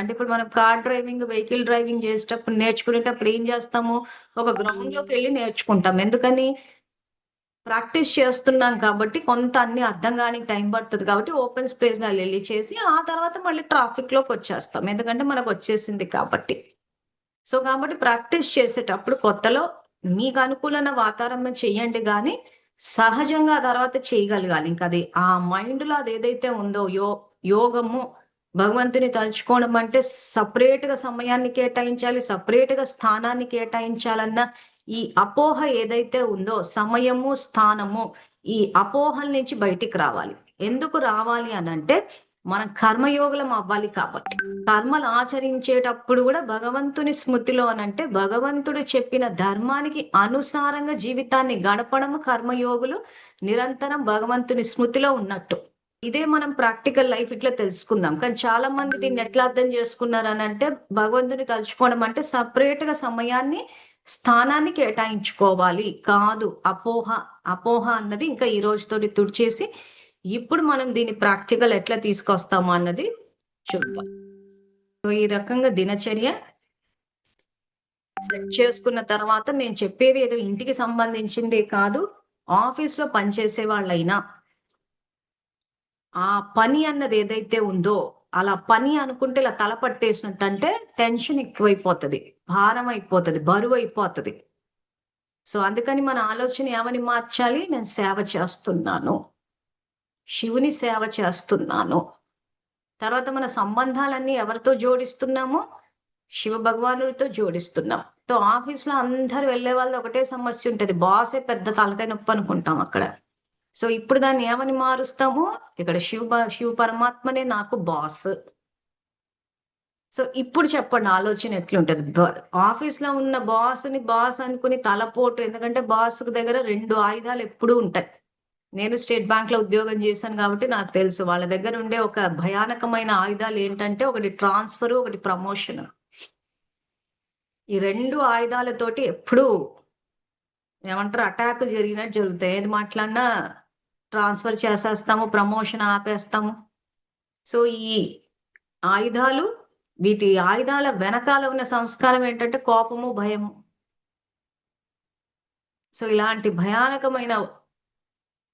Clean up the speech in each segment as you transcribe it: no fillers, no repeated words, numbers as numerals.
అంటే ఇప్పుడు మనం కార్ డ్రైవింగ్, వెహికల్ డ్రైవింగ్ చేసేటప్పుడు నేర్చుకునేటప్పుడు ఏం చేస్తాము? ఒక గ్రౌండ్‌లోకి వెళ్లి నేర్చుకుంటాం. ఎందుకని? ప్రాక్టీస్ చేస్తున్నాం కాబట్టి కొంత అన్ని అర్థం గానికి టైం పడతది కాబట్టి ఓపెన్ స్పేస్‌లో ఎళ్లి చేసి ఆ తర్వాత మళ్ళీ ట్రాఫిక్‌లోకొచ్చేస్తాం. ఎందుకంటే మనకొచ్చేసింది కాబట్టి. సో, కాబట్టి ప్రాక్టీస్ చేసేటప్పుడు కొత్తలో మీకు అనుకూలమైన వాతావరణం చెయ్యండి గానీ, సహజంగా ఆ తర్వాత చేయగలగాలి. ఇంకది ఆ మైండ్‌లో అదేదైతే ఉందో యోగము, భగవంతుని తలుచుకోవడం అంటే సెపరేట్‌గా సమయాన్ని కేటాయించాలి, సెపరేట్‌గా స్థానాన్ని కేటాయించాలన్న ఈ అపోహ ఏదైతే ఉందో సమయము, స్థానము ఈ అపోహల నుంచి బయటికి రావాలి. ఎందుకు రావాలి అనంటే, మనం కర్మయోగులం అవ్వాలి కాబట్టి. కర్మలు ఆచరించేటప్పుడు గూడా భగవంతుని స్మృతిలో అనంటే, భగవంతుడు చెప్పిన ధర్మానికి అనుసారంగా జీవితాన్ని గడపడము కర్మయోగులు నిరంతరం భగవంతుని స్మృతిలో ఉన్నట్టు. ఇదే మనం ప్రాక్టికల్ లైఫ్ ఇట్లా తెలుసుకుందాం. కానీ చాలా మంది దీన్ని ఎట్లా అర్థం చేసుకున్నారనంటే, భగవంతుని తలుచుకోవడం అంటే సెపరేట్‌గా సమయాన్ని, స్థానాన్ని కేటాయించుకోవాలి. కాదు. అపోహ. అపోహ అన్నది ఇంకా ఈ రోజుతోటి తుడిచేసి, ఇప్పుడు మనం దీన్ని ప్రాక్టికల్ ఎట్లా తీసుకొస్తాము అన్నది చూద్దాం. సో, ఈ రకంగా దినచర్య సెట్ చేసుకున్న తర్వాత మేము చెప్పేవి ఏదో ఇంటికి సంబంధించిందే కాదు. ఆఫీస్‌లో పనిచేసే వాళ్ళైనా ఆ పని అన్నది ఏదైతే ఉందో, అలా పని అనుకుంటే ఇలా తల పట్టేసినట్టంటే టెన్షన్ ఎక్కువైపోతది. భారం అయిపోతది. బరువైపోతది. సో, అందుకని మన ఆలోచన ఏమని మార్చాలి? నేను సేవ చేస్తున్నాను. శివుని సేవ చేస్తున్నాను. తర్వాత మన సంబంధాలన్నీ ఎవరితో జోడిస్తున్నాము? శివ భగవానుడితో జోడిస్తున్నాం. సో, ఆఫీస్‌లో అందరూ వెళ్ళే వాళ్ళది ఒకటే సమస్య ఉంటది. బాసే పెద్ద తలకాయ నొప్పి అనుకుంటాం అక్కడ. సో, ఇప్పుడు దాన్ని ఏమని మారుస్తాము? ఇక్కడ శివ పరమాత్మనే నాకు బాస్. సో, ఇప్పుడు చెప్పండి ఆలోచన ఎట్లుంటది? ఆఫీస్‌లో ఉన్న బాస్‌ని బాస్ అనుకుని తలపోటు ఎందుకంటే బాస్‌కు దగ్గర 2 ఆయుధాలు ఎప్పుడూ ఉంటాయి. నేను స్టేట్ బ్యాంక్‌లో ఉద్యోగం చేశాను కాబట్టి నాకు తెలుసు. వాళ్ళ దగ్గర ఉండే ఒక భయానకమైన ఆయుధాలు ఏంటంటే ఒకటి ట్రాన్స్‌ఫర్, ఒకటి ప్రమోషన్. ఈ 2 ఆయుధాలతోటి ఎప్పుడూ ఏమంటారు అటాకులు జరిగినట్టు జరుగుతాయి. ఏది మాట్లాడినా ట్రాన్స్‌ఫర్ చేసేస్తాము, ప్రమోషన్ ఆపేస్తాము. సో, ఈ ఆయుధాలు వీటి ఆయుధాల వెనకాల ఉన్న సంస్కారం ఏంటంటే కోపము, భయము. సో, ఇలాంటి భయానకమైన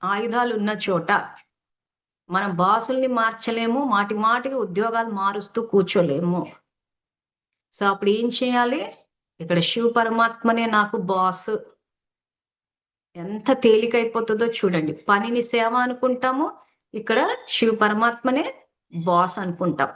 ఆయుధాలున్న చోట మనం బాసుల్ని మార్చలేము. మాటి మాటికి ఉద్యోగాలు మారుస్తూ కూర్చోలేము. సో, అప్పుడు ఏం చేయాలి? ఇక్కడ శివ పరమాత్మనే నాకు బాస్. ఎంత తేలికైపోతదో చూడండి. పనిని సేవ అనుకుంటాము. ఇక్కడ శివ పరమాత్మనే బాస్ అనుకుంటాం.